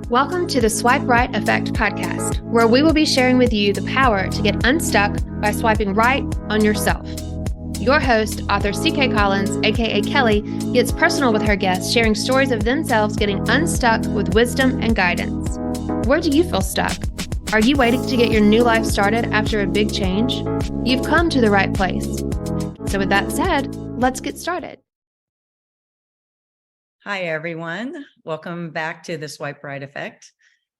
Welcome to the Swipe Right Effect podcast, where we will be sharing with you the power to get unstuck by swiping right on yourself. Your host, author C.K. Collins, aka Kelly, gets personal with her guests, sharing stories of themselves getting unstuck with wisdom and guidance. Where do you feel stuck? Are you waiting to get your new life started after a big change? You've come to the right place. So with that said, let's get started. Hi, everyone. Welcome back to the Swipe Right Effect.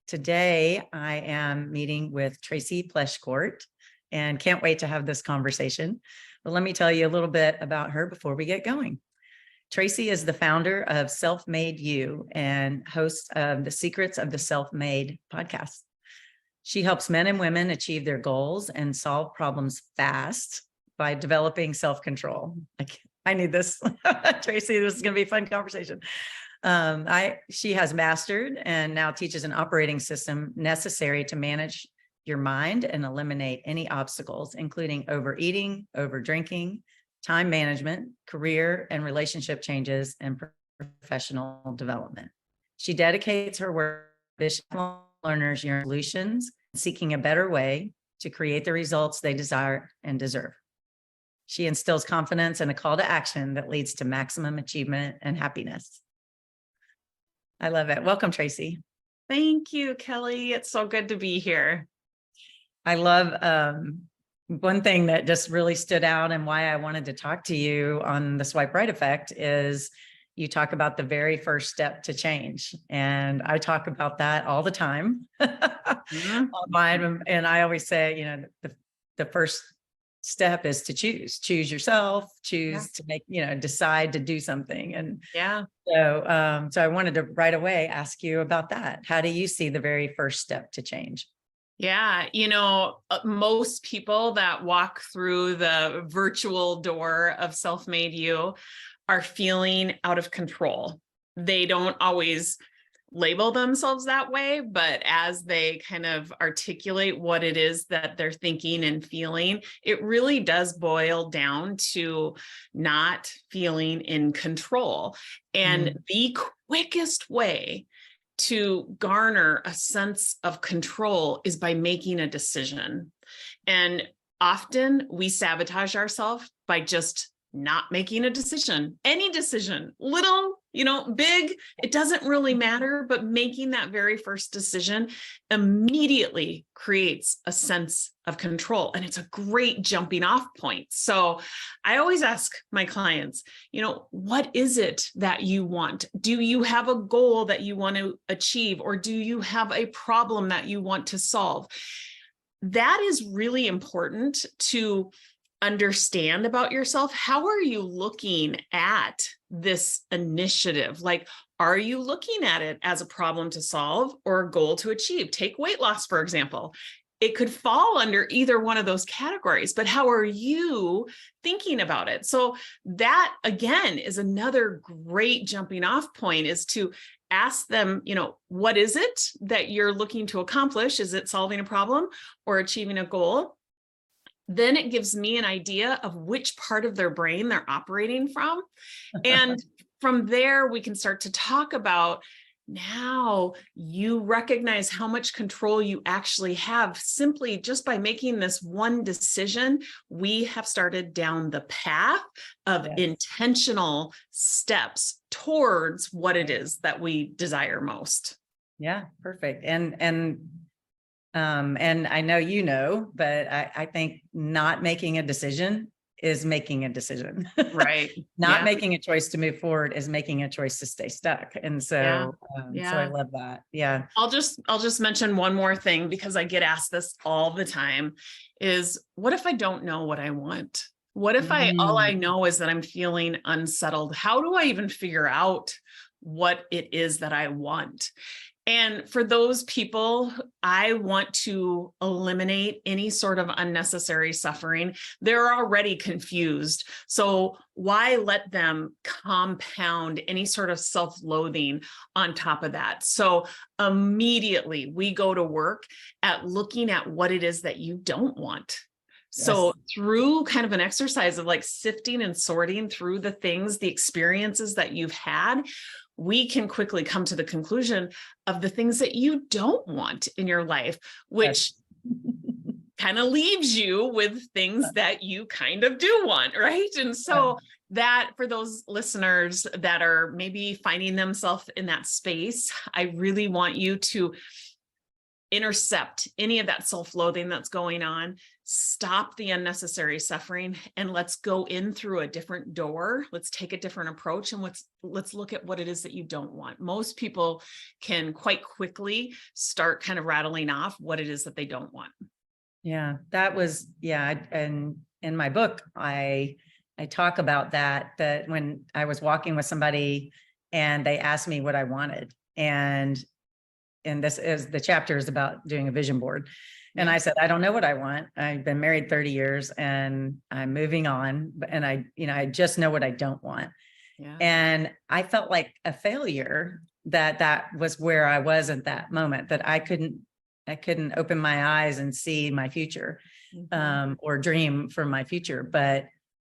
Today, I am meeting with Tracy Pleschort and can't wait to have this conversation. But let me tell you a little bit about her before we get going. Tracy is the founder of Self-Made You and host of the Secrets of the Self-Made podcast. She helps men and women achieve their goals and solve problems fast by developing self-control. I need this. Tracy, this is going to be a fun conversation. She has mastered and now teaches an operating system necessary to manage your mind and eliminate any obstacles, including overeating, overdrinking, time management, career and relationship changes, and professional development. She dedicates her work to learners your solutions, seeking a better way to create the results they desire and deserve. She instills confidence and a call to action that leads to maximum achievement and happiness. I love it. Welcome, Tracy. Thank you, Kelly. It's so good to be here. I love one thing that just really stood out and why I wanted to talk to you on the Swipe Right Effect is you talk about the very first step to change. And I talk about that all the time online. And I always say, the first step is to choose yourself, to make, decide to do something. And so I wanted to right away ask you about that. How do you see the very first step to change? Yeah. Most people that walk through the virtual door of Self-Made You are feeling out of control. They don't always label themselves that way, but as they kind of articulate what it is that they're thinking and feeling, it really does boil down to not feeling in control. And the quickest way to garner a sense of control is by making a decision. And often we sabotage ourselves by just not making a decision, any decision, little, big, it doesn't really matter, but making that very first decision immediately creates a sense of control. And it's a great jumping off point. So I always ask my clients, what is it that you want? Do you have a goal that you want to achieve? Or do you have a problem that you want to solve? That is really important to understand about yourself. How are you looking at this initiative? Like, are you looking at it as a problem to solve or a goal to achieve? Take weight loss, for example. It could fall under either one of those categories, but how are you thinking about it? So that, again, is another great jumping off point, is to ask them, what is it that you're looking to accomplish? Is it solving a problem or achieving a goal? Then it gives me an idea of which part of their brain they're operating from. And from there, we can start to talk about, now you recognize how much control you actually have simply just by making this one decision. We have started down the path of intentional steps towards what it is that we desire most. Yeah, perfect. And I know, but I think not making a decision is making a decision. Right. Not making a choice to move forward is making a choice to stay stuck. And so, so I love that. Yeah. I'll just mention one more thing, because I get asked this all the time, is what if I don't know what I want? What if all I know is that I'm feeling unsettled? How do I even figure out what it is that I want? And for those people, I want to eliminate any sort of unnecessary suffering. They're already confused. So why let them compound any sort of self-loathing on top of that? So immediately we go to work at looking at what it is that you don't want. So through kind of an exercise of like sifting and sorting through the things, the experiences that you've had, we can quickly come to the conclusion of the things that you don't want in your life, which kind of leaves you with things that you kind of do want, right? And so that, for those listeners that are maybe finding themselves in that space, I really want you to intercept any of that self-loathing that's going on, stop the unnecessary suffering, and let's go in through a different door. Let's take a different approach, and let's look at what it is that you don't want. Most people can quite quickly start kind of rattling off what it is that they don't want. Yeah, that was, and in my book, I talk about that when I was walking with somebody and they asked me what I wanted, and this is, the chapter is about doing a vision board. And I said, I don't know what I want. I've been married 30 years and I'm moving on, and I just know what I don't want. Yeah. And I felt like a failure that was where I was at that moment, that I couldn't open my eyes and see my future, or dream for my future. But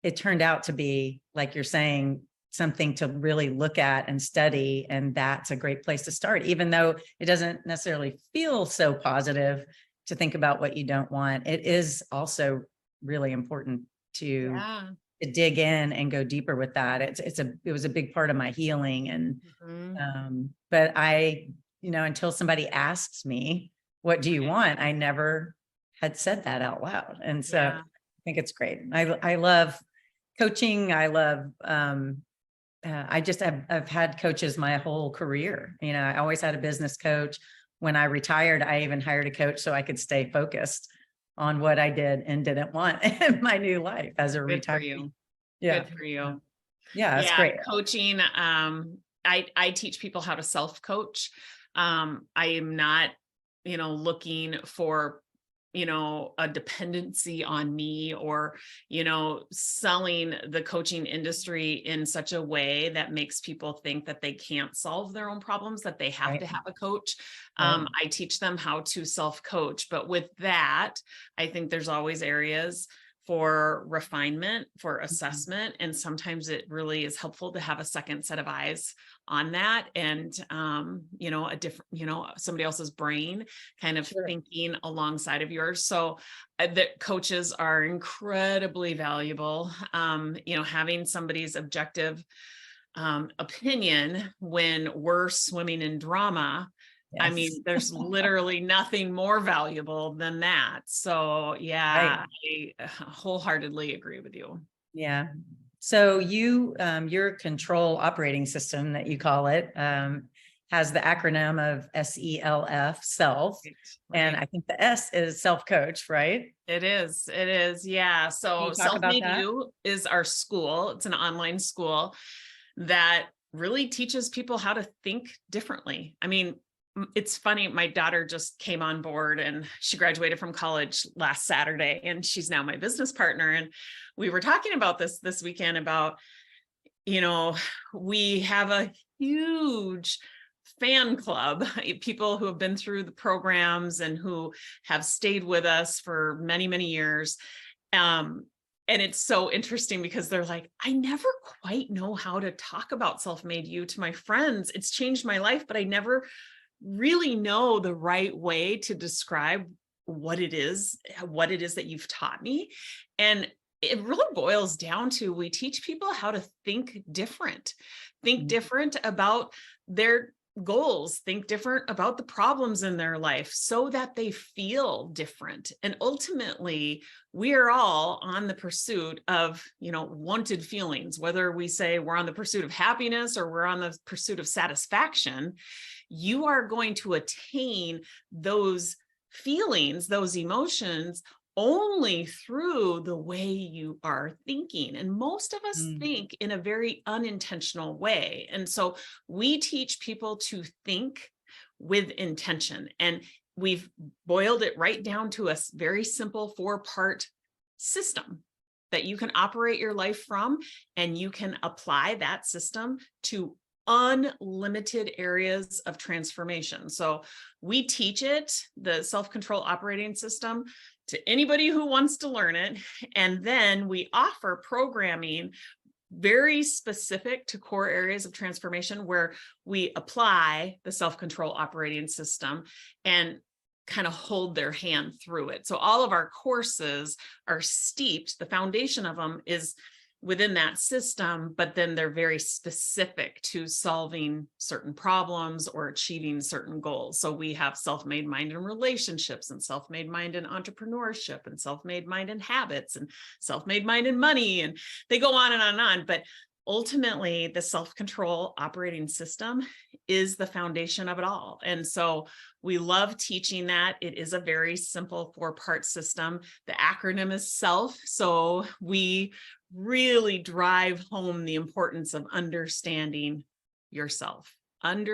it turned out to be, like you're saying, something to really look at and study. And that's a great place to start, even though it doesn't necessarily feel so positive to think about what you don't want. It is also really important to dig in and go deeper with that. It was a big part of my healing. And, but until somebody asks me, what do you want? I never had said that out loud. And so I think it's great. I love coaching. I love, I've had coaches my whole career. I always had a business coach. When I retired, I even hired a coach so I could stay focused on what I did and didn't want in my new life as a retiree. Yeah. Good for you. Yeah, that's great. Coaching. I teach people how to self-coach. I am not, looking for, a dependency on me, or, selling the coaching industry in such a way that makes people think that they can't solve their own problems, that they have to have a coach. I teach them how to self-coach, but with that, I think there's always areas for refinement, for assessment. And sometimes it really is helpful to have a second set of eyes on that. And, a different, somebody else's brain kind of thinking alongside of yours. So that coaches are incredibly valuable. Having somebody's objective opinion when we're swimming in drama. Yes. I mean, there's literally nothing more valuable than that. So I wholeheartedly agree with you. Yeah. So your control operating system, that you call it, has the acronym of SELF, self. Right. And I think the S is self-coach, right? It is. Yeah. So Self-Made You is our school. It's an online school that really teaches people how to think differently. I mean, it's funny. My daughter just came on board and she graduated from college last Saturday, and she's now my business partner. And we were talking about this weekend about, we have a huge fan club, people who have been through the programs and who have stayed with us for many, many years. And it's so interesting because they're like, I never quite know how to talk about Self-Made You to my friends. It's changed my life, but I never really know the right way to describe what it is that you've taught me. And it really boils down to, we teach people how to think different about their goals, think different about the problems in their life so that they feel different. And ultimately, we are all on the pursuit of, wanted feelings, whether we say we're on the pursuit of happiness or we're on the pursuit of satisfaction. You are going to attain those feelings, those emotions, only through the way you are thinking. And most of us think in a very unintentional way. And so we teach people to think with intention. And we've boiled it right down to a very simple 4-part system that you can operate your life from, and you can apply that system to unlimited areas of transformation. So we teach it, the self-control operating system, to anybody who wants to learn it. And then we offer programming very specific to core areas of transformation where we apply the self-control operating system and kind of hold their hand through it. So all of our courses are steeped. The foundation of them is within that system, but then they're very specific to solving certain problems or achieving certain goals. So we have self-made mind in relationships, and self-made mind in entrepreneurship, and self-made mind in habits, and self-made mind in money, and they go on and on and on. But ultimately, the self-control operating system is the foundation of it all. And so we love teaching that. It is a very simple 4-part system. The acronym is SELF. So we really drive home the importance of understanding yourself. And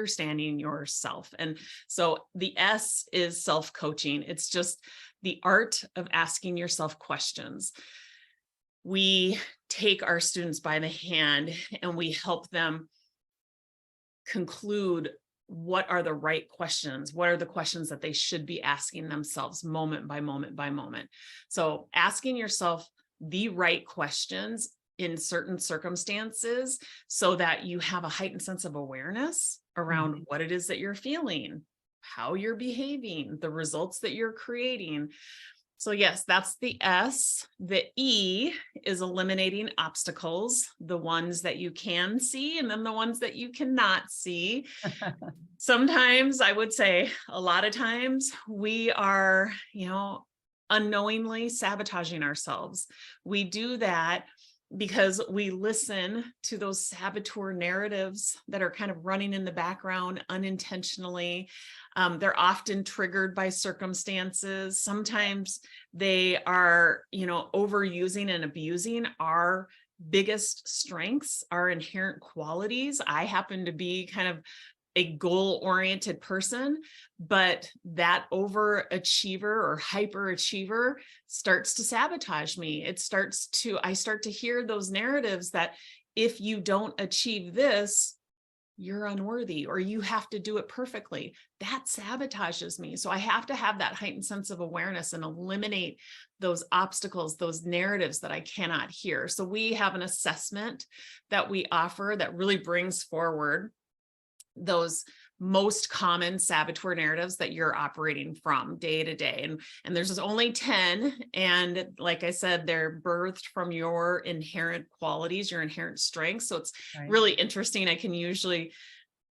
so the S is self-coaching. It's just the art of asking yourself questions. We take our students by the hand and we help them conclude what are the right questions, what are the questions that they should be asking themselves moment by moment by moment. So asking yourself the right questions in certain circumstances so that you have a heightened sense of awareness around what it is that you're feeling, how you're behaving, the results that you're creating. So yes, that's the S. The E is eliminating obstacles, the ones that you can see and then the ones that you cannot see. Sometimes, I would say a lot of times, we are, unknowingly sabotaging ourselves. We do that because we listen to those saboteur narratives that are kind of running in the background unintentionally. They're often triggered by circumstances. Sometimes they are, overusing and abusing our biggest strengths, our inherent qualities. I happen to be kind of a goal-oriented person, but that overachiever or hyperachiever starts to sabotage me. I start to hear those narratives that if you don't achieve this, you're unworthy or you have to do it perfectly. That sabotages me. So I have to have that heightened sense of awareness and eliminate those obstacles, those narratives that I cannot hear. So we have an assessment that we offer that really brings forward those most common saboteur narratives that you're operating from day to day. And there's only 10. And like I said, they're birthed from your inherent qualities, your inherent strengths. So it's really interesting. I can usually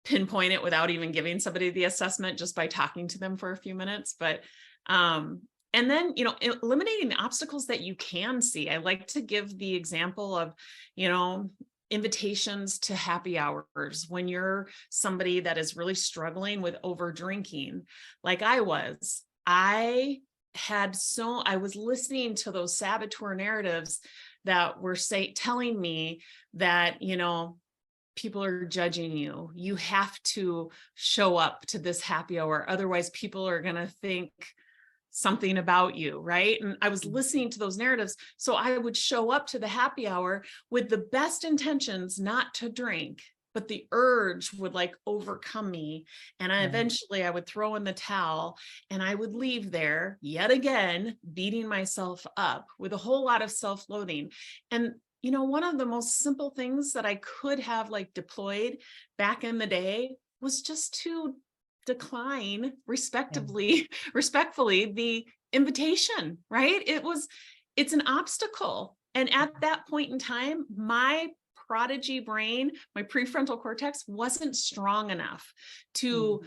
pinpoint it without even giving somebody the assessment just by talking to them for a few minutes. But and then, eliminating the obstacles that you can see. I like to give the example of, invitations to happy hours when you're somebody that is really struggling with over drinking, like I was. I was listening to those saboteur narratives that were telling me that, people are judging you. You have to show up to this happy hour. Otherwise, people are going to think something about you, right? And I was listening to those narratives. So I would show up to the happy hour with the best intentions not to drink, but the urge would overcome me. And eventually I would throw in the towel and I would leave there yet again, beating myself up with a whole lot of self-loathing. And one of the most simple things that I could have deployed back in the day was just to decline respectfully the invitation, right? It's an obstacle. And at that point in time, my prodigy brain, my prefrontal cortex wasn't strong enough to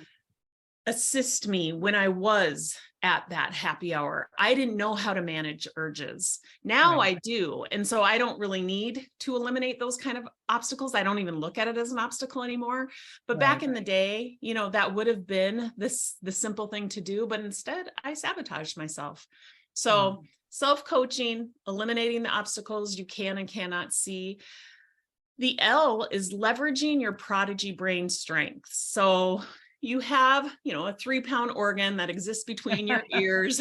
assist me when I was at that happy hour. I didn't know how to manage urges. Now I do. And so I don't really need to eliminate those kind of obstacles. I don't even look at it as an obstacle anymore. But back in the day, that would have been the simple thing to do. But instead, I sabotaged myself. So self-coaching, eliminating the obstacles you can and cannot see. The L is leveraging your prodigy brain strengths. So you have, a 3-pound organ that exists between your ears.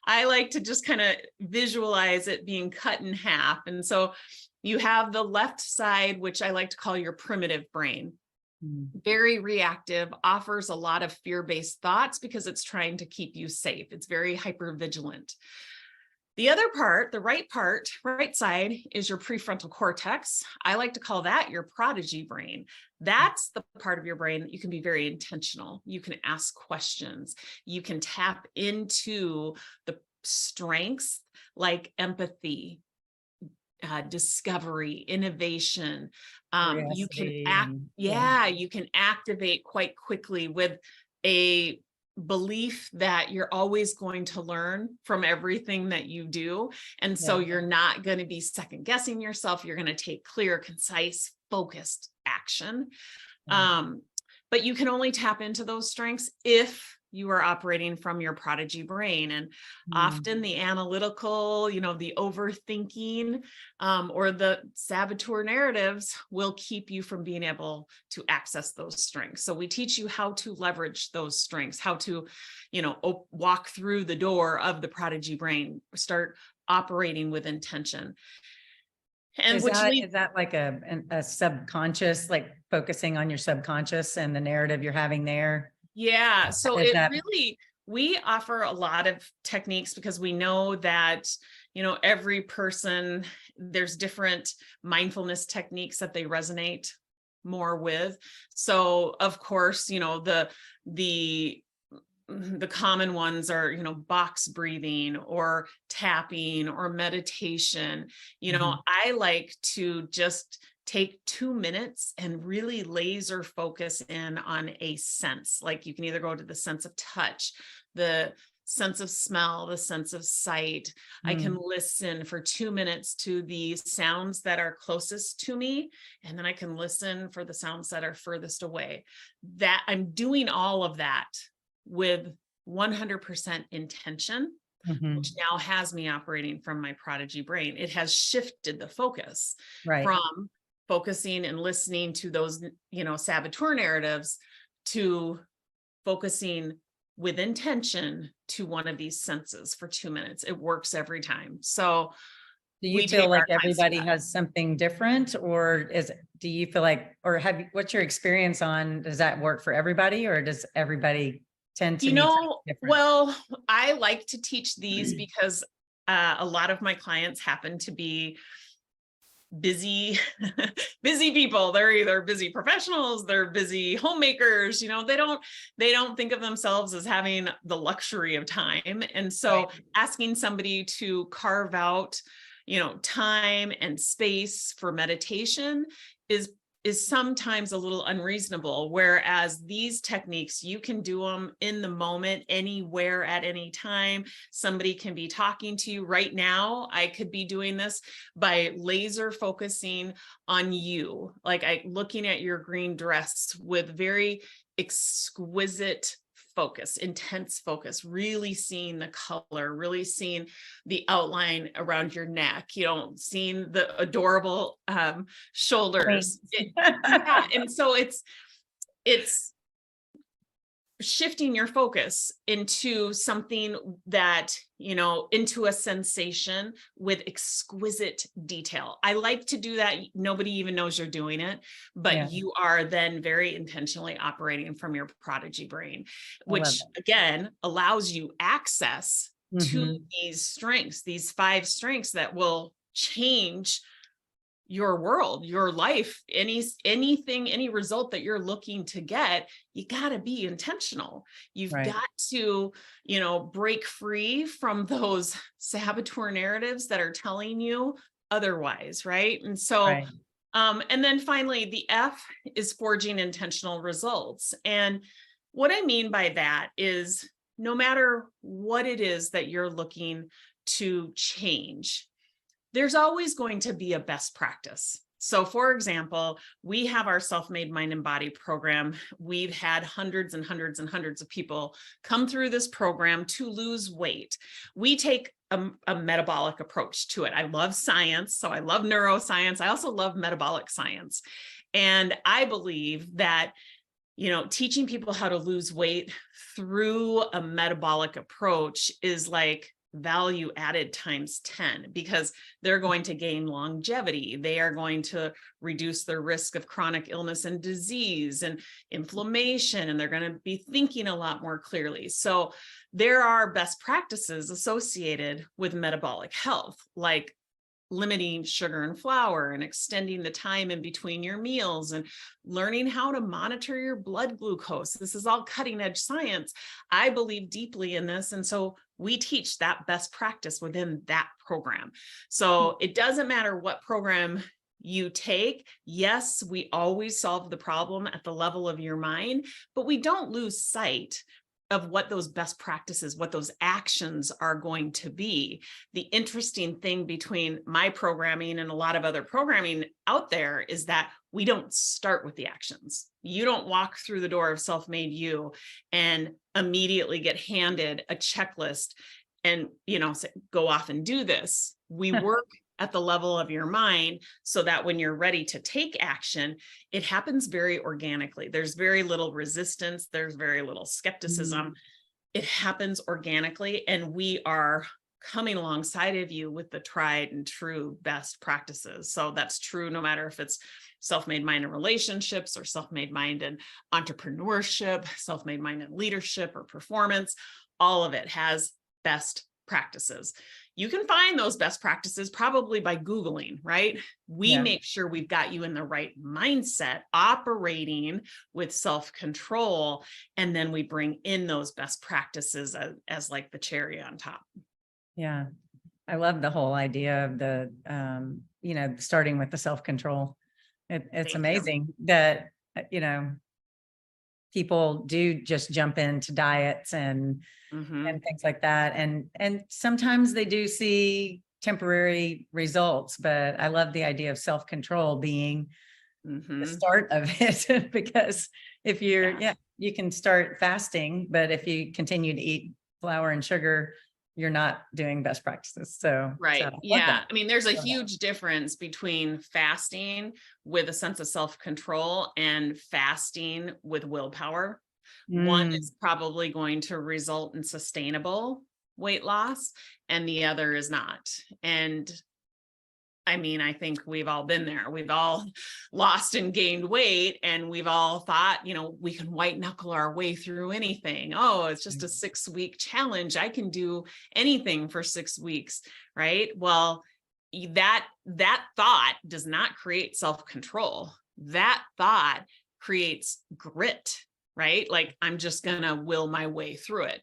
I like to just kind of visualize it being cut in half. And so you have the left side, which I like to call your primitive brain. Very reactive, offers a lot of fear-based thoughts because it's trying to keep you safe. It's very hypervigilant. The other part, the right side, is your prefrontal cortex. I like to call that your prodigy brain. That's the part of your brain that you can be very intentional. You can ask questions. You can tap into the strengths like empathy, discovery, innovation. You can you can activate quite quickly with a belief that you're always going to learn from everything that you do. And so you're not going to be second guessing yourself. You're going to take clear, concise, focused action. But you can only tap into those strengths if you are operating from your prodigy brain. And often the analytical, the overthinking, or the saboteur narratives will keep you from being able to access those strengths. So we teach you how to leverage those strengths, how to, walk through the door of the prodigy brain, start operating with intention. And is that like a subconscious, like focusing on your subconscious and the narrative you're having there? Yeah. So we offer a lot of techniques because we know that, every person, there's different mindfulness techniques that they resonate more with. So of course, the common ones are, box breathing or tapping or meditation. I like to just take 2 minutes and really laser focus in on a sense. Like you can either go to the sense of touch, the sense of smell, the sense of sight. I can listen for 2 minutes to the sounds that are closest to me, and then I can listen for the sounds that are furthest away. That I'm doing all of that with 100% intention, which now has me operating from my prodigy brain. It has shifted the focus from focusing and listening to those, saboteur narratives to focusing with intention to one of these senses for 2 minutes. It works every time. So do you feel like everybody has something different, or do you feel like, or what's your experience on, does that work for everybody, or does everybody tend to need something different? Well, I like to teach these because a lot of my clients happen to be busy people. They're either busy professionals, they're busy homemakers, they don't think of themselves as having the luxury of time. And so asking somebody to carve out, time and space for meditation is sometimes a little unreasonable. Whereas these techniques, you can do them in the moment, anywhere, at any time. Somebody can be talking to you right now. I could be doing this by laser focusing on you, like looking at your green dress with very exquisite focus, intense focus, really seeing the color, really seeing the outline around your neck, seeing the adorable shoulders. And so it's shifting your focus into something that, into a sensation with exquisite detail. I like to do that. Nobody even knows you're doing it, but you are then very intentionally operating from your prodigy brain, which again allows you access to these strengths, these 5 strengths that will change your world, your life, anything, any result that you're looking to get. You got to be intentional. You've got to, break free from those saboteur narratives that are telling you otherwise. Right. And so, and then finally, the F is forging intentional results. And what I mean by that is no matter what it is that you're looking to change, there's always going to be a best practice. So for example, we have our self-made mind and body program. We've had hundreds and hundreds and hundreds of people come through this program to lose weight. We take a metabolic approach to it. I love science, so I love neuroscience. I also love metabolic science. And I believe that, teaching people how to lose weight through a metabolic approach is like value added times 10, because they're going to gain longevity. They are going to reduce their risk of chronic illness and disease and inflammation, and they're going to be thinking a lot more clearly. So there are best practices associated with metabolic health, like limiting sugar and flour and extending the time in between your meals and learning how to monitor your blood glucose. This is all cutting edge science. I believe deeply in this. And so we teach that best practice within that program. So it doesn't matter what program you take. Yes, we always solve the problem at the level of your mind, but we don't lose sight of what those best practices, what those actions are going to be. The interesting thing between my programming and a lot of other programming out there is that we don't start with the actions. You don't walk through the door of Self-Made You and immediately get handed a checklist and, say, go off and do this. We work at the level of your mind so that when you're ready to take action, it happens very organically. There's very little resistance. There's very little skepticism. It happens organically. And we are coming alongside of you with the tried and true best practices. So that's true no matter if it's self-made mind in relationships or self-made mind in entrepreneurship, self-made mind in leadership or performance. All of it has best practices. You can find those best practices probably by Googling, right? We make sure we've got you in the right mindset, operating with self-control, and then we bring in those best practices as like the cherry on top. Yeah. I love the whole idea of the, starting with the self-control. It's amazing that, people do just jump into diets and things like that. And sometimes they do see temporary results, but I love the idea of self-control being the start of it, because if you can start fasting, but if you continue to eat flour and sugar, you're not doing best practices. So, right. I mean, there's a huge difference between fasting with a sense of self-control and fasting with willpower. One is probably going to result in sustainable weight loss, and the other is not. And I mean, I think we've all been there. We've all lost and gained weight, and we've all thought, we can white knuckle our way through anything. Oh, it's just a 6-week challenge. I can do anything for 6 weeks, right? Well, that thought does not create self-control. That thought creates grit, right? Like, I'm just going to will my way through it.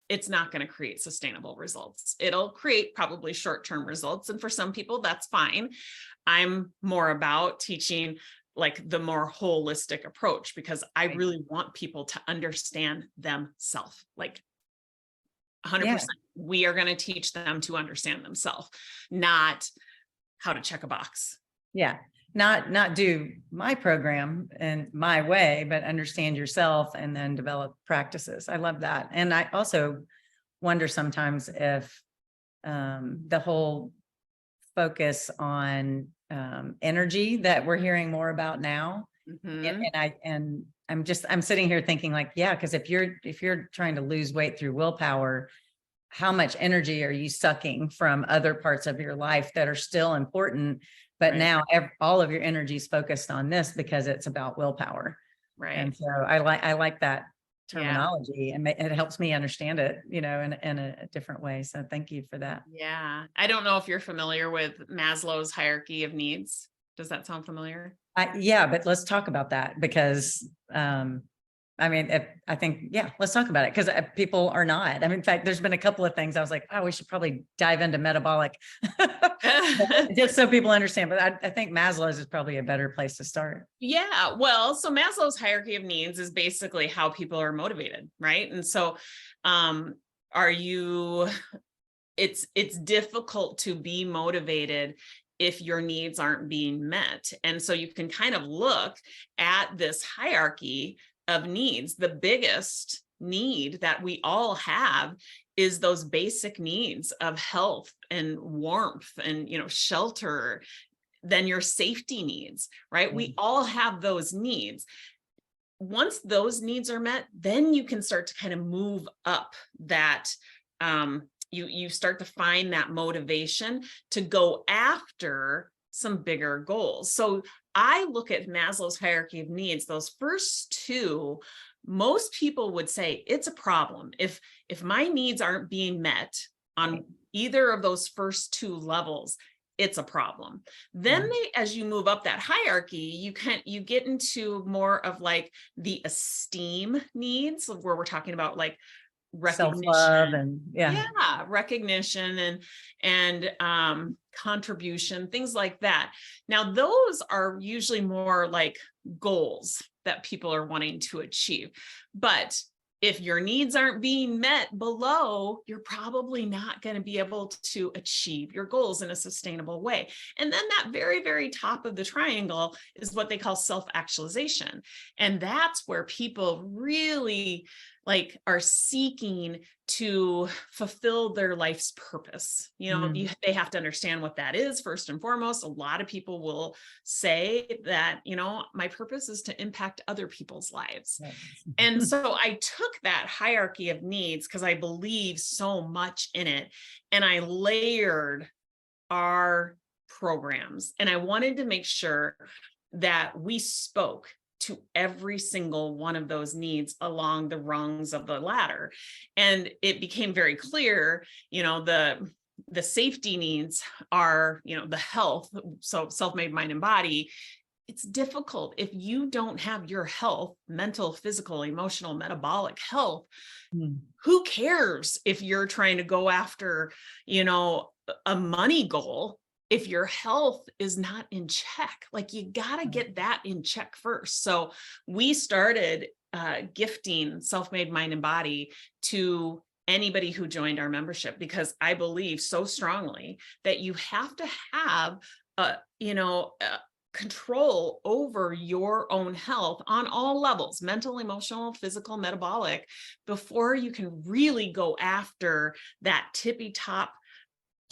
It's not going to create sustainable results. It'll create probably short-term results. And for some people, that's fine. I'm more about teaching like the more holistic approach, because I really want people to understand themselves. Like 100%. We are going to teach them to understand themselves, not how to check a box. Yeah. Not do my program in my way, but understand yourself and then develop practices. I love that. And I also wonder sometimes if the whole focus on energy that we're hearing more about now. And I'm sitting here thinking like, because if you're trying to lose weight through willpower, how much energy are you sucking from other parts of your life that are still important? But now all of your energy is focused on this because it's about willpower. Right. And so I like that terminology, and it helps me understand it, in a different way. So thank you for that. Yeah. I don't know if you're familiar with Maslow's hierarchy of needs. Does that sound familiar? But let's talk about that, because let's talk about it, because people are not. In fact, there's been a couple of things I was like, we should probably dive into metabolic just so people understand. But I think Maslow's is probably a better place to start. Yeah. Well, so Maslow's hierarchy of needs is basically how people are motivated, right? And so it's difficult to be motivated if your needs aren't being met. And so you can kind of look at this hierarchy of needs. The biggest need that we all have is those basic needs of health and warmth and, shelter, then your safety needs, right? We all have those needs. Once those needs are met, then you can start to kind of move up that you start to find that motivation to go after some bigger goals. So I look at Maslow's hierarchy of needs, those first two, most people would say it's a problem. If my needs aren't being met on either of those first two levels, it's a problem. Then as you move up that hierarchy, you get into more of like the esteem needs, where we're talking about like recognition, self-love, and recognition and contribution, things like that. Now, those are usually more like goals that people are wanting to achieve. But if your needs aren't being met below, you're probably not going to be able to achieve your goals in a sustainable way. And then that very, very top of the triangle is what they call self-actualization. And that's where people really like are seeking to fulfill their life's purpose. They have to understand what that is first and foremost. A lot of people will say that, my purpose is to impact other people's lives. And so I took that hierarchy of needs because I believe so much in it, and I layered our programs, and I wanted to make sure that we spoke to every single one of those needs along the rungs of the ladder. And it became very clear, the safety needs are, the health, so self-made mind and body. It's difficult if you don't have your health, mental, physical, emotional, metabolic health. Who cares if you're trying to go after, a money goal? If your health is not in check, like you got to get that in check first. So we started gifting self-made mind and body to anybody who joined our membership, because I believe so strongly that you have to have control over your own health on all levels, mental, emotional, physical, metabolic, before you can really go after that tippy top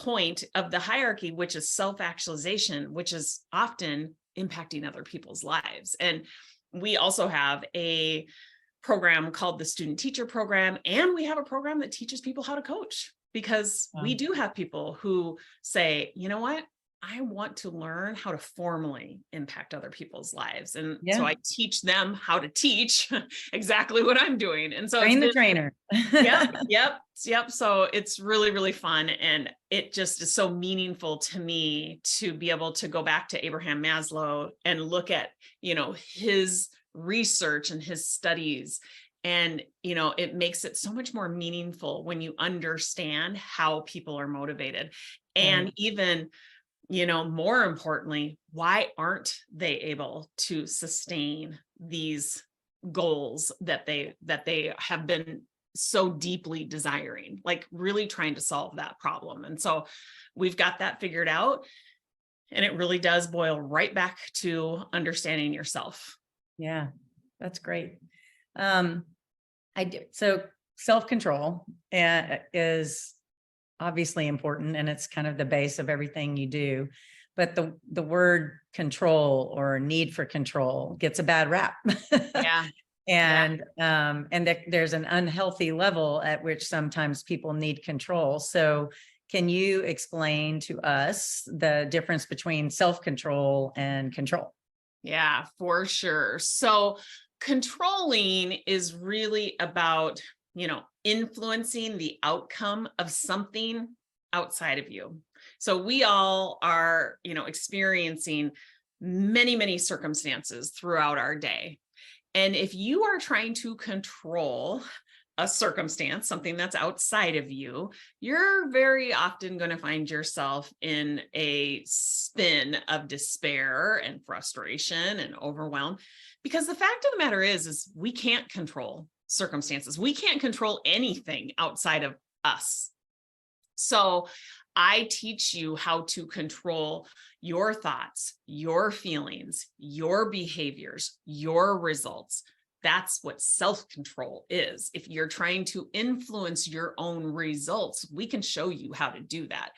point of the hierarchy, which is self-actualization, which is often impacting other people's lives. And we also have a program called the Student Teacher Program, and we have a program that teaches people how to coach, because we do have people who say, you know what, I want to learn how to formally impact other people's lives. And so I teach them how to teach exactly what I'm doing. And so train the trainer. Yep. So it's really, really fun. And it just is so meaningful to me to be able to go back to Abraham Maslow and look at, his research and his studies. And, it makes it so much more meaningful when you understand how people are motivated. And even, more importantly, why aren't they able to sustain these goals that they have been so deeply desiring, like really trying to solve that problem? And so we've got that figured out, and it really does boil right back to understanding yourself. Yeah, that's great. So self-control is obviously important, and it's kind of the base of everything you do. But the word control or need for control gets a bad rap. And there's an unhealthy level at which sometimes people need control. So can you explain to us the difference between self-control and control? Yeah, for sure. So controlling is really about, influencing the outcome of something outside of you. So we all are, experiencing many, many circumstances throughout our day. And if you are trying to control a circumstance, something that's outside of you, you're very often going to find yourself in a spin of despair and frustration and overwhelm. Because the fact of the matter is we can't control circumstances. We can't control anything outside of us. So I teach you how to control your thoughts, your feelings, your behaviors, your results. That's what self-control is. If you're trying to influence your own results, we can show you how to do that.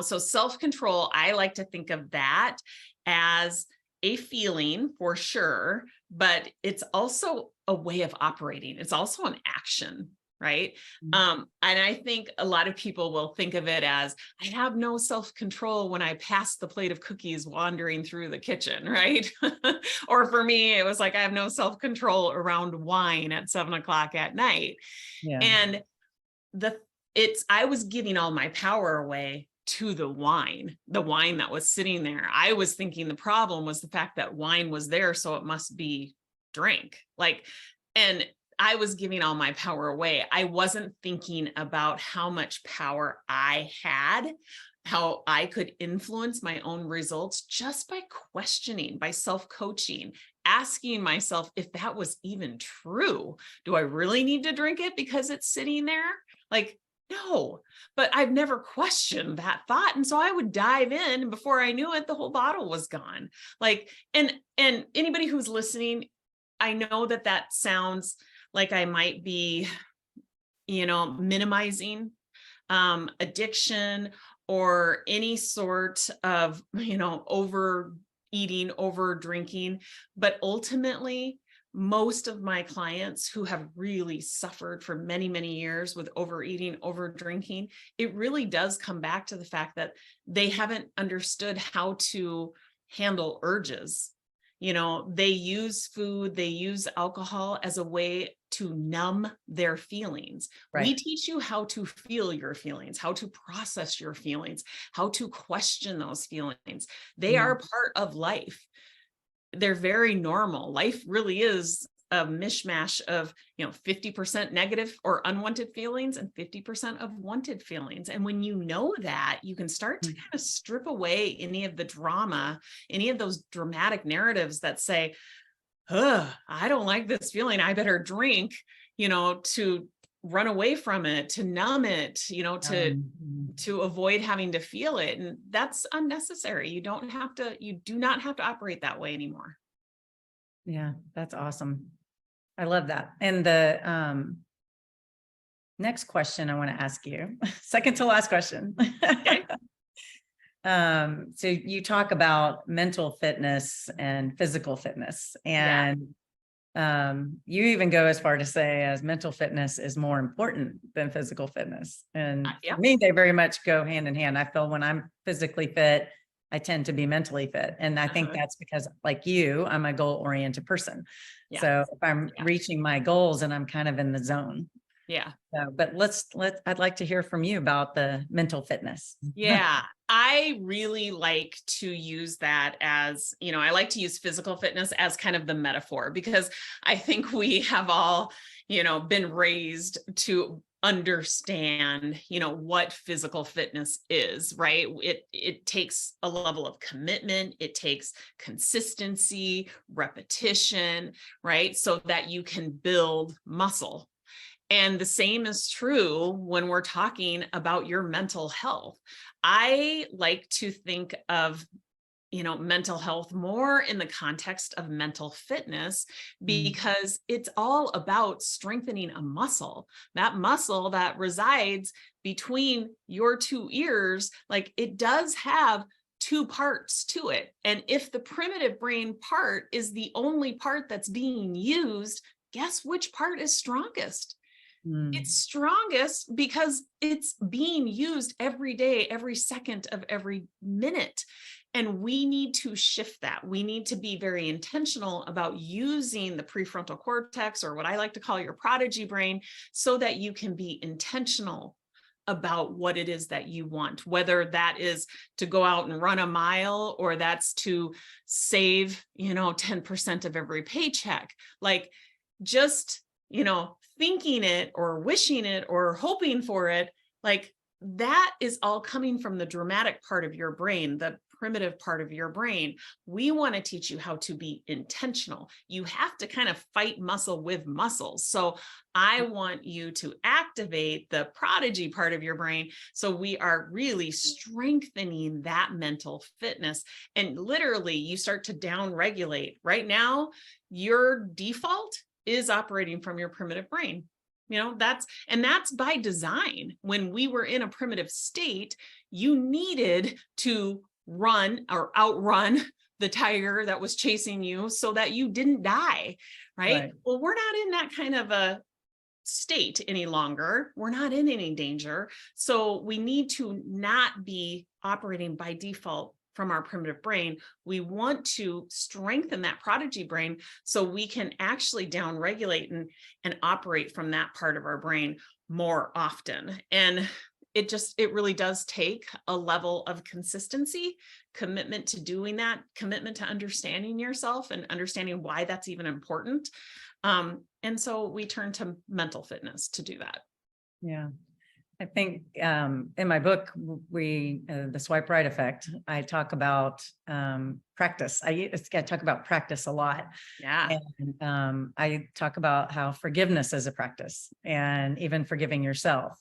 So self-control, I like to think of that as a feeling for sure, but it's also a way of operating. It's also an action. right? And I think a lot of people will think of it as, I have no self-control when I pass the plate of cookies wandering through the kitchen, right? Or for me, it was like, I have no self-control around wine at 7:00 at night. Yeah. And I was giving all my power away to the wine that was sitting there. I was thinking the problem was the fact that wine was there, so it must be drink. And I was giving all my power away. I wasn't thinking about how much power I had, how I could influence my own results just by questioning, by self-coaching, asking myself if that was even true. Do I really need to drink it because it's sitting there? No, but I've never questioned that thought. And so I would dive in, and before I knew it, the whole bottle was gone. And anybody who's listening, I know that sounds like I might be, minimizing addiction or any sort of, overeating, over drinking. But ultimately, most of my clients who have really suffered for many, many years with overeating, over drinking, it really does come back to the fact that they haven't understood how to handle urges. They use food, they use alcohol as a way to numb their feelings. Right. We teach you how to feel your feelings, how to process your feelings, how to question those feelings. They are part of life. They're very normal. Life really is a mishmash of, 50% negative or unwanted feelings and 50% of wanted feelings. And when you know that, you can start to kind of strip away any of the drama, any of those dramatic narratives that say, I don't like this feeling, I better drink, to run away from it, to numb it, to avoid having to feel it. And that's unnecessary. You do not have to operate that way anymore. Yeah, that's awesome. I love that. And the next question I want to ask you, second to last question. Okay. So you talk about mental fitness and physical fitness, and you even go as far to say as mental fitness is more important than physical fitness. And for me, they very much go hand in hand. I feel when I'm physically fit, I tend to be mentally fit. And I think that's because, like you, I'm a goal-oriented person. Yeah. So if I'm reaching my goals and I'm kind of in the zone. Yeah. So, but I'd like to hear from you about the mental fitness. Yeah. I really like to use that as, I like to use physical fitness as kind of the metaphor, because I think we have all, been raised to understand, what physical fitness is, right? It takes a level of commitment. It takes consistency, repetition, right? So that you can build muscle. And the same is true when we're talking about your mental health. I like to think of, mental health more in the context of mental fitness, because it's all about strengthening a muscle, that muscle that resides between your two ears. It does have two parts to it. And if the primitive brain part is the only part that's being used, guess which part is strongest? It's strongest because it's being used every day, every second of every minute. And we need to shift that. We need to be very intentional about using the prefrontal cortex, or what I like to call your prodigy brain, so that you can be intentional about what it is that you want, whether that is to go out and run a mile, or that's to save, 10% of every paycheck. Just, thinking it or wishing it or hoping for it, that is all coming from the dramatic part of your brain, the primitive part of your brain. We want to teach you how to be intentional. You have to kind of fight muscle with muscles. So I want you to activate the prodigy part of your brain. So we are really strengthening that mental fitness. And literally you start to down regulate. Right now, your default is operating from your primitive brain. That's by design. When we were in a primitive state, you needed to run or outrun the tiger that was chasing you so that you didn't die, right? Well, we're not in that kind of a state any longer. We're not in any danger. So we need to not be operating by default from our primitive brain. We want to strengthen that prodigy brain so we can actually downregulate and operate from that part of our brain more often. And it really does take a level of consistency, commitment to doing that, commitment to understanding yourself and understanding why that's even important. And so we turn to mental fitness to do that. Yeah. I think in my book, the swipe right effect, I talk about practice. I talk about practice a lot. Yeah. And I talk about how forgiveness is a practice, and even forgiving yourself.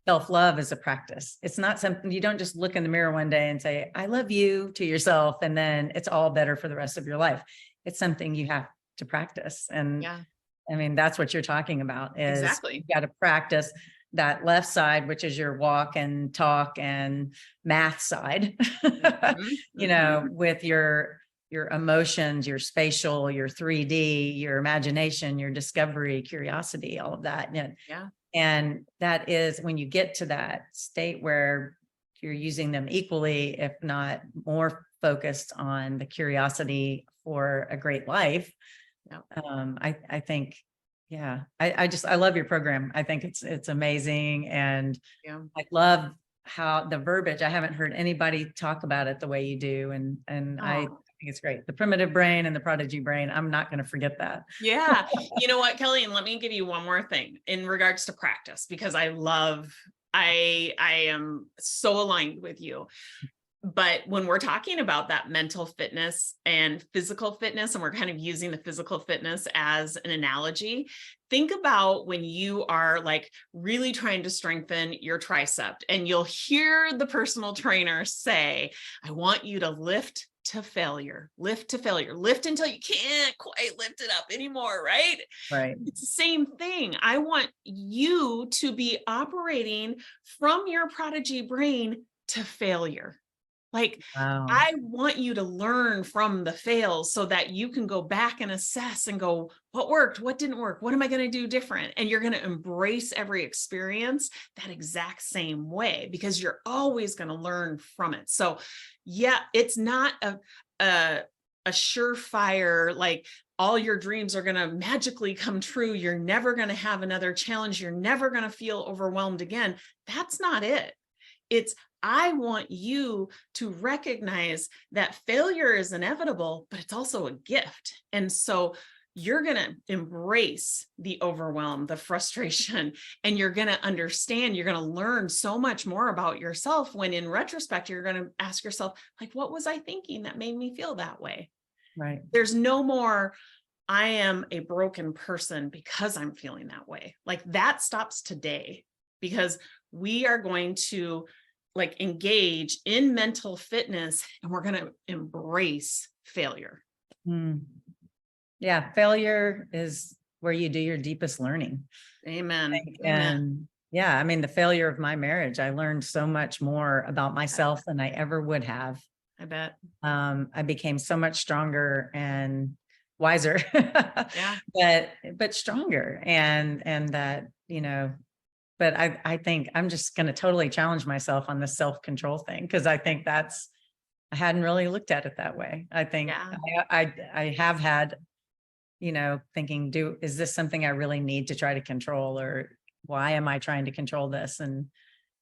Self-love is a practice. It's not something you don't just look in the mirror one day and say, I love you to yourself, and then it's all better for the rest of your life. It's something you have to practice. And I mean, that's what you're talking about is you got to practice that left side, which is your walk and talk and math side, you know, with your emotions, your spatial, your 3D, your imagination, your discovery, curiosity, all of that. And that is when you get to that state where you're using them equally, if not more focused on the curiosity for a great life. I think, I love your program. I think it's amazing. And I love how the verbiage, I haven't heard anybody talk about it the way you do. And I think it's great. The primitive brain and the prodigy brain. I'm not going to forget that. Yeah. You know what, Kelly, and let me give you one more thing in regards to practice, because I am so aligned with you. But when we're talking about that mental fitness and physical fitness, and we're kind of using the physical fitness as an analogy, think about when you are like really trying to strengthen your tricep, and you'll hear the personal trainer say, I want you to lift to failure, lift until you can't quite lift it up anymore, right? Right. It's the same thing. I want you to be operating from your prodigy brain to failure. Like, I want you to learn from the fails so that you can go back and assess and go, what worked? What didn't work? What am I going to do different? And you're going to embrace every experience that exact same way, because you're always going to learn from it. So yeah, it's not a surefire, like all your dreams are going to magically come true. You're never going to have another challenge. You're never going to feel overwhelmed again. That's not it. It's, I want you to recognize that failure is inevitable, but it's also a gift. And so you're going to embrace the overwhelm, the frustration, and you're going to understand, you're going to learn so much more about yourself, when in retrospect, you're going to ask yourself, like, what was I thinking that made me feel that way? Right. There's no more, I am a broken person because I'm feeling that way. Like, that stops today, because we are going to like engage in mental fitness, and we're going to embrace failure. Yeah. Failure is where you do your deepest learning. Amen. And I mean, the failure of my marriage, I learned so much more about myself than I ever would have. I bet. I became so much stronger and wiser, but stronger. And that, you know, but I think I'm just going to totally challenge myself on the self-control thing, because I think I hadn't really looked at it that way. I think I have had, you know, thinking, is this something I really need to try to control, or why am I trying to control this? And,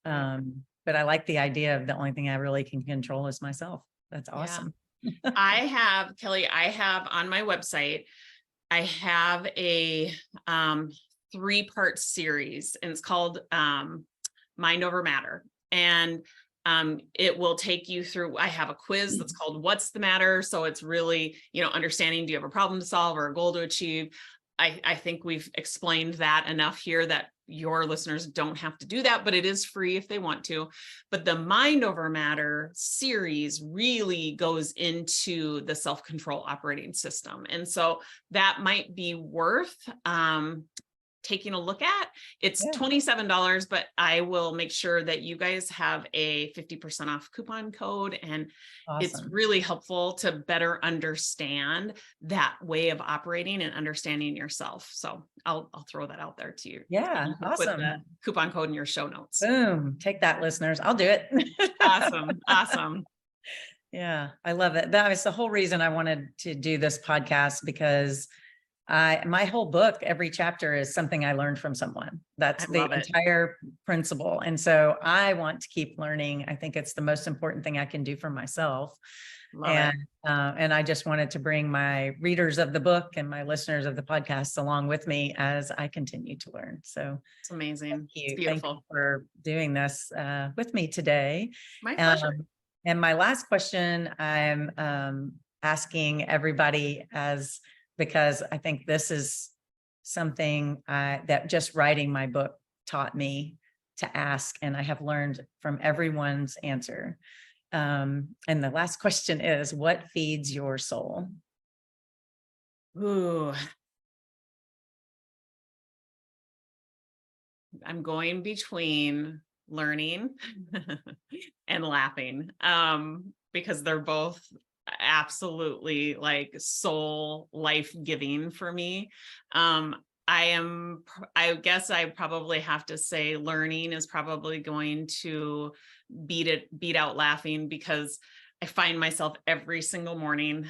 but I like the idea of the only thing I really can control is myself. That's awesome. Kelly, I have on my website, I have a, 3-part series, and it's called Mind Over Matter. And it will take you through, I have a quiz that's called What's the Matter? So it's really, you know, understanding, do you have a problem to solve or a goal to achieve? I think we've explained that enough here that your listeners don't have to do that, but it is free if they want to. But the Mind Over Matter series really goes into the self-control operating system. And so that might be worth taking a look at. It's Yeah. $27, but I will make sure that you guys have a 50% off coupon code. And it's Awesome. really helpful to better understand that way of operating and understanding yourself. So I'll throw that out there to you. Yeah. You can Awesome. put the coupon code in your show notes. Boom. Take that, listeners. I'll do it. Awesome. Awesome. Yeah, I love it. That was the whole reason I wanted to do this podcast, because my whole book, every chapter is something I learned from someone. That's the entire principle. And so I want to keep learning. I think it's the most important thing I can do for myself. And I just wanted to bring my readers of the book and my listeners of the podcast along with me as I continue to learn. So it's amazing. Thank you. It's beautiful. Thank you for doing this with me today. My pleasure. And my last question, I'm asking everybody, because I think this is something that just writing my book taught me to ask, and I have learned from everyone's answer. And the last question is, what feeds your soul? Ooh. I'm going between learning and laughing, because they're both absolutely like soul life-giving for me. I guess I probably have to say learning is probably going to beat out laughing, because I find myself every single morning,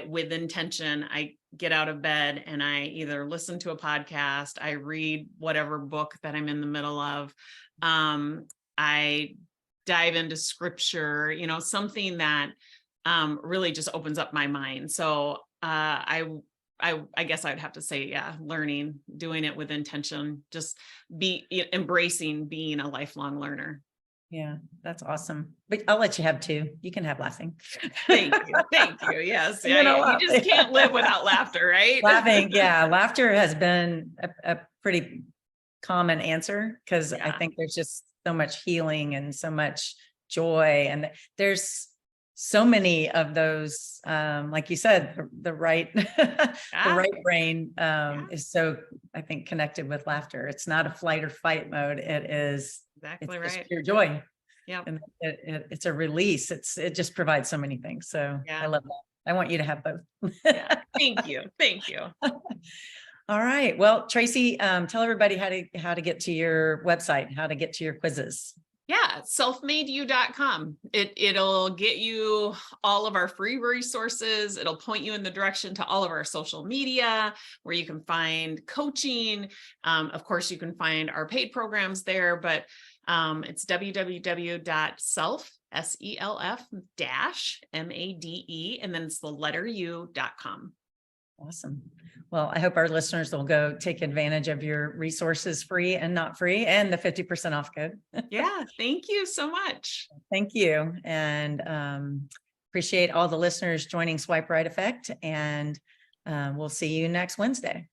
with intention, I get out of bed and I either listen to a podcast, I read whatever book that I'm in the middle of. I dive into scripture, something that really just opens up my mind. So I guess I'd have to say, yeah, learning, doing it with intention, just embracing being a lifelong learner. Yeah, that's awesome. But I'll let you have two. You can have laughing. Thank you. Thank you. Yes. Yeah, you just can't live without laughter, right? Laughing. Yeah. Laughter has been a pretty common answer, because I think there's just so much healing and so much joy. And there's so many of those, like you said, the right, the right brain is so, I think, connected with laughter. It's not a flight or fight mode. It is exactly it's right. Pure joy. Yeah. And it's a release. It just provides so many things. So I love that. I want you to have both. Thank you. Thank you. All right. Well, Tracy, tell everybody how to get to your website, how to get to your quizzes. Yeah, selfmadeyou.com. It'll get you all of our free resources. It'll point you in the direction to all of our social media, where you can find coaching. Of course, you can find our paid programs there, but it's www.self, SELF-MADE, and then it's the letter U.com. Awesome. Well, I hope our listeners will go take advantage of your resources, free and not free, and the 50% off code. Yeah. Thank you so much. Thank you. And appreciate all the listeners joining Swipe Right Effect. And we'll see you next Wednesday.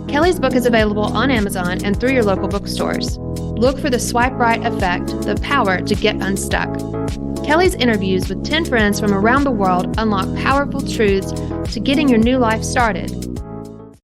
Kelly's book is available on Amazon and through your local bookstores. Look for the Swipe Right Effect, the power to get unstuck. Kelly's interviews with 10 friends from around the world unlock powerful truths to getting your new life started.